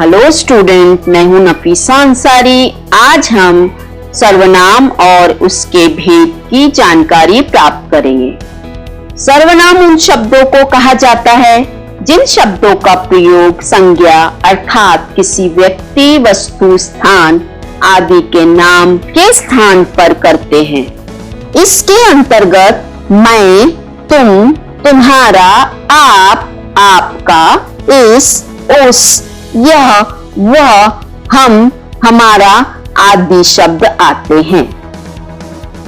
Hello student, मैं हूं नफीसा अंसारी। आज हम सर्वनाम और उसके भेद की जानकारी प्राप्त करेंगे। सर्वनाम उन शब्दों को कहा जाता है जिन शब्दों का प्रयोग संज्ञा अर्थात किसी व्यक्ति, वस्तु, स्थान आदि के नाम के स्थान पर करते हैं। इसके अंतर्गत मैं, तुम, तुम्हारा, आप, आपका, इस, उस, यह, वह, हम, हमारा आदि शब्द आते हैं।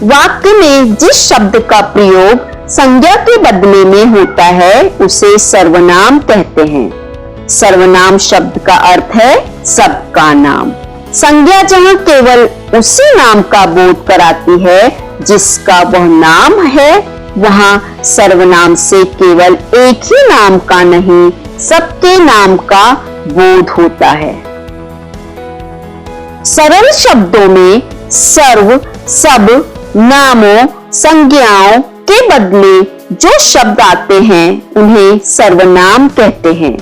वाक्य में जिस शब्द का प्रयोग संज्ञा के बदले में होता है उसे सर्वनाम कहते हैं। सर्वनाम शब्द का अर्थ है सबका नाम। संज्ञा जहां केवल उसी नाम का बोध कराती है जिसका वह नाम है, वहां सर्वनाम से केवल एक ही नाम का नहीं, सबके नाम का बोध होता है। सरल शब्दों में सर्व, सब, नामों, संज्ञाओं के बदले जो शब्द आते हैं उन्हें सर्वनाम कहते हैं।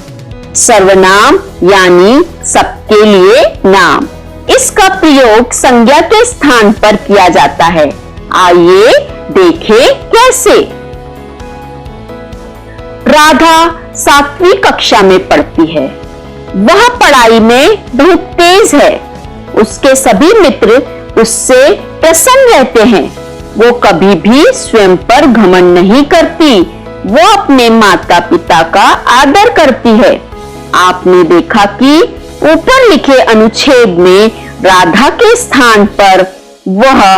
सर्वनाम यानी सबके लिए नाम। इसका प्रयोग संज्ञा के स्थान पर किया जाता है। आइए देखें कैसे। राधा 7वीं कक्षा में पढ़ती है। वह पढ़ाई में बहुत तेज है। उसके सभी मित्र उससे प्रसन्न रहते हैं। वो कभी भी स्वयं पर घमंड नहीं करती। वो अपने माता पिता का आदर करती है। आपने देखा कि ऊपर लिखे अनुच्छेद में राधा के स्थान पर वह,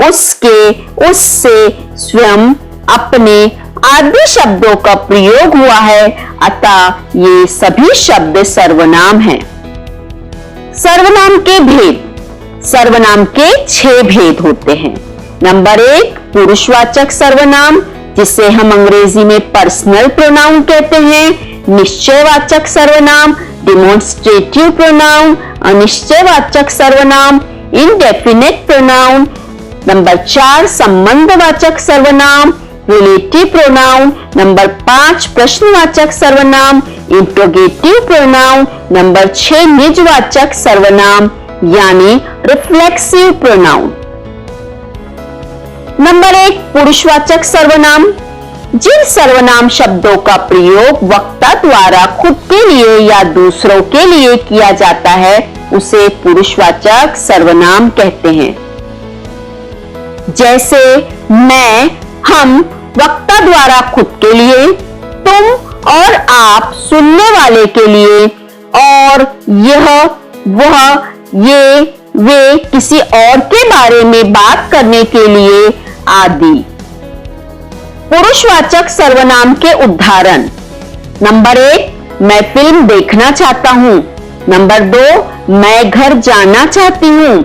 उसके, उससे, स्वयं, अपने आदि शब्दों का प्रयोग हुआ है, अतः ये सभी शब्द सर्वनाम हैं। सर्वनाम के भेद। सर्वनाम के 6 भेद होते हैं। नंबर 1 पुरुषवाचक सर्वनाम, जिसे हम अंग्रेजी में पर्सनल प्रोनाउन कहते हैं। निश्चयवाचक सर्वनाम, डिमॉन्स्ट्रेटिव प्रोनाउन। अनिश्चयवाचक सर्वनाम, इंडेफिनिट प्रोनाउन। नंबर 4 संबंधवाचक सर्वनाम, रिलेटिव प्रोनाउन। नंबर 5 प्रश्नवाचक सर्वनाम, इंट्रोगेटिव प्रोनाउन। नंबर 6 निजवाचक सर्वनाम यानी रिफ्लेक्सिव प्रोनाउन। नंबर 1 पुरुषवाचक सर्वनाम। जिन सर्वनाम शब्दों का प्रयोग वक्ता द्वारा खुद के लिए या दूसरों के लिए किया जाता है उसे पुरुषवाचक सर्वनाम कहते हैं। जैसे मैं, हम वक्ता द्वारा खुद के लिए, तुम और आप सुनने वाले के लिए, और यह, वह, ये, वे किसी और के बारे में बात करने के लिए आदि। पुरुषवाचक सर्वनाम के उदाहरण। नंबर 1 मैं फिल्म देखना चाहता हूं। नंबर 2 मैं घर जाना चाहती हूं।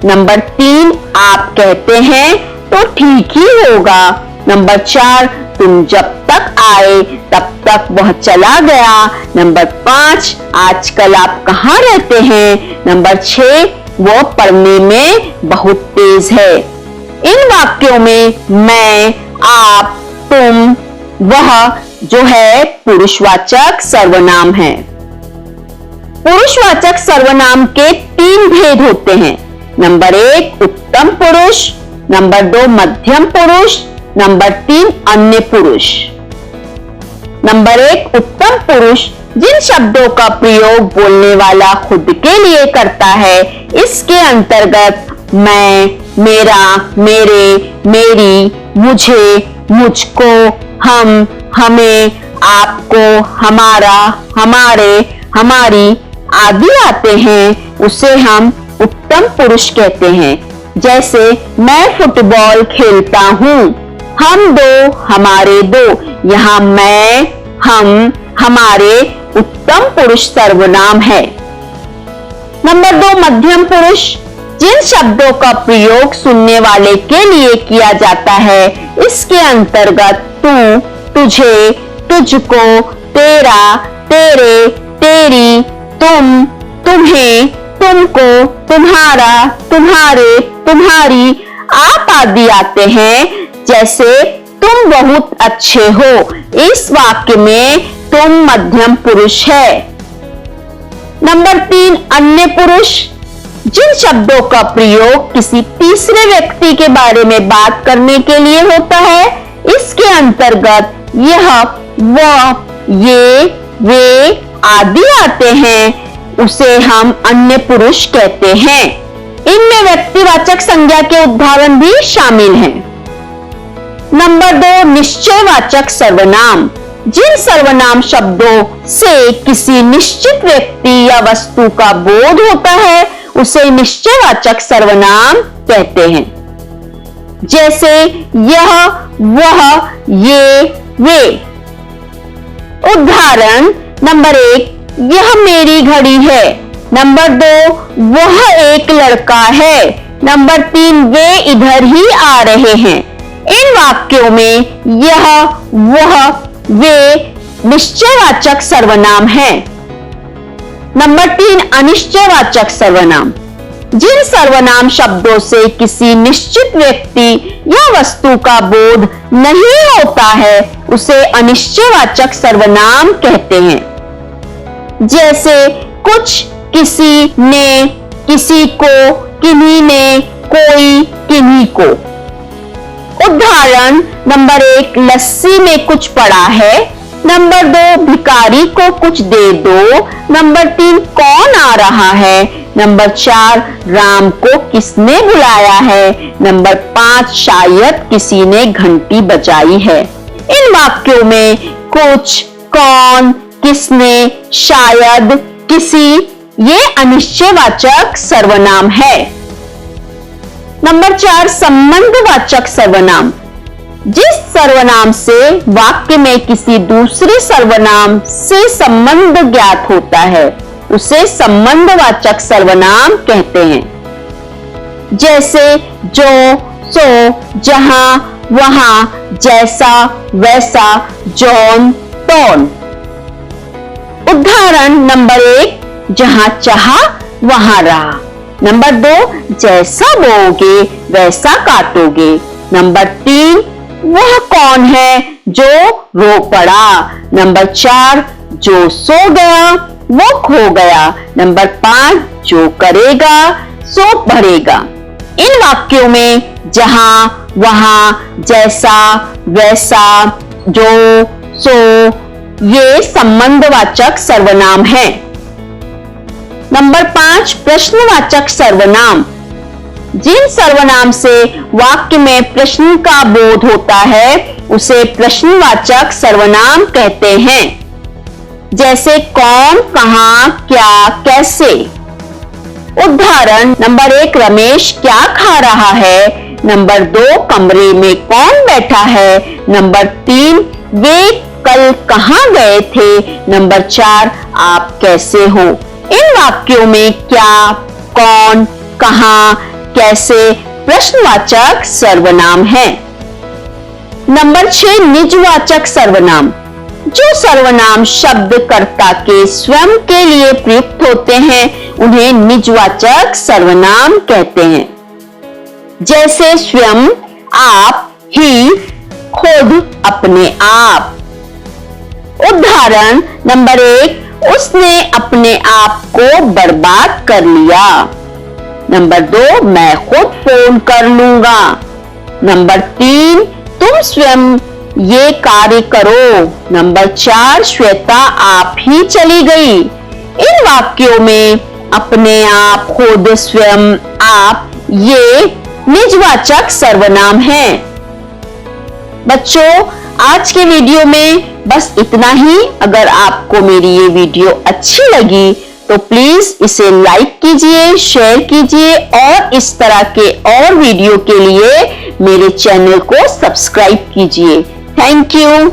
नंबर 3 आप कहते हैं तो ठीक ही होगा। नंबर 4 तुम जब तक आए तब तक वह चला गया। नंबर 5 आजकल आप कहाँ रहते हैं। नंबर 6 वो पढ़ने में बहुत तेज है। इन वाक्यों में मैं, आप, तुम, वह जो है पुरुषवाचक सर्वनाम है। पुरुषवाचक सर्वनाम के 3 भेद होते हैं। नंबर 1 उत्तम पुरुष। नंबर 2 मध्यम पुरुष। नंबर 3 अन्य पुरुष। नंबर 1 उत्तम पुरुष जिन शब्दों का प्रयोग बोलने वाला खुद के लिए करता है। इसके अंतर्गत मैं, मेरा, मेरे, मेरी, मुझे, मुझको, हम, हमें, आपको, हमारा, हमारे, हमारी आदि आते हैं। उसे हम उत्तम पुरुष कहते हैं। जैसे मैं फुटबॉल खेलता हूं। हम दो, हमारे दो। यहाँ मैं, हम, हमारे उत्तम पुरुष सर्वनाम है। नंबर 2 मध्यम पुरुष जिन शब्दों का प्रयोग सुनने वाले के लिए किया जाता है। इसके अंतर्गत तू, तुझे, तुझको, तेरा, तेरे, तेरी, तुम, तुम्हें, तुमको, तुम्हारा, तुम्हारे, तुम्हारी, आप आदि आते हैं। जैसे तुम बहुत अच्छे हो। इस वाक्य में तुम मध्यम पुरुष है। नंबर 3 अन्य पुरुष, जिन शब्दों का प्रयोग किसी तीसरे व्यक्ति के बारे में बात करने के लिए होता है, इसके अंतर्गत यह, वह, ये, वे आदि आते हैं, उसे हम अन्य पुरुष कहते हैं। इनमें व्यक्तिवाचक संज्ञा के उदाहरण भी शामिल हैं। नंबर 2 निश्चयवाचक सर्वनाम, जिन सर्वनाम शब्दों से किसी निश्चित व्यक्ति या वस्तु का बोध होता है, उसे निश्चयवाचक सर्वनाम कहते हैं। जैसे यह, वह, ये, वे। उदाहरण नंबर 1 यह मेरी घड़ी है। नंबर 2 वह एक लड़का है। नंबर 3 वे इधर ही आ रहे हैं। इन वाक्यों में यह, वह, वे निश्चयवाचक सर्वनाम है। नंबर 3 अनिश्चयवाचक सर्वनाम, जिन सर्वनाम शब्दों से किसी निश्चित व्यक्ति या वस्तु का बोध नहीं होता है, उसे अनिश्चयवाचक सर्वनाम कहते हैं। जैसे कुछ, किसी ने, किसी को, किन्हीं ने, कोई, किन्हीं को। उदाहरण नंबर 1 लस्सी में कुछ पड़ा है। नंबर 2 भिखारी को कुछ दे दो। नंबर 3 कौन आ रहा है। नंबर 4 राम को किसने बुलाया है। नंबर 5 शायद किसी ने घंटी बजाई है। इन वाक्यों में कुछ, कौन, किसने, शायद, किसी ये अनिश्चयवाचक सर्वनाम है। नंबर 4 संबंधवाचक सर्वनाम, जिस सर्वनाम से वाक्य में किसी दूसरे सर्वनाम से संबंध ज्ञात होता है, उसे संबंधवाचक सर्वनाम कहते हैं। जैसे जो, सो, जहां, वहां, जैसा, वैसा, जौन, तौन। उदाहरण नंबर 1 जहां चाहा वहां रहा। नंबर 2 जैसा बोओगे वैसा काटोगे। नंबर 3 वह कौन है जो रो पड़ा। नंबर 4 जो सो गया वो खो गया। नंबर 5 जो करेगा सो बढ़ेगा। इन वाक्यों में जहां, वहां, जैसा, वैसा, जो, सो ये संबंधवाचक सर्वनाम है। नंबर 5 प्रश्नवाचक सर्वनाम, जिन सर्वनाम से वाक्य में प्रश्न का बोध होता है, उसे प्रश्नवाचक सर्वनाम कहते हैं। जैसे कौन, कहां, क्या, कैसे। उदाहरण नंबर 1 रमेश क्या खा रहा है। नंबर 2 कमरे में कौन बैठा है। नंबर 3 वे कल कहां गए थे। नंबर 4 आप कैसे हो। इन वाक्यों में क्या, कौन, कहां, कैसे प्रश्नवाचक सर्वनाम है। नंबर 6 निजवाचक सर्वनाम, जो सर्वनाम शब्दकर्ता के स्वयं के लिए प्रयुक्त होते हैं, उन्हें निजवाचक सर्वनाम कहते हैं। जैसे स्वयं, आप, ही, खुद, अपने आप। उदाहरण नंबर 1 उसने अपने आप को बर्बाद कर लिया। नंबर 2 मैं खुद फोन कर लूंगा। नंबर 3 तुम स्वयं ये कार्य करो। नंबर 4 श्वेता आप ही चली गई। इन वाक्यों में अपने आप, खुद, स्वयं, आप ये निजवाचक सर्वनाम हैं। बच्चों आज के वीडियो में बस इतना ही। अगर आपको मेरी ये वीडियो अच्छी लगी तो प्लीज इसे लाइक कीजिए, शेयर कीजिए और इस तरह के और वीडियो के लिए मेरे चैनल को सब्सक्राइब कीजिए। Thank you.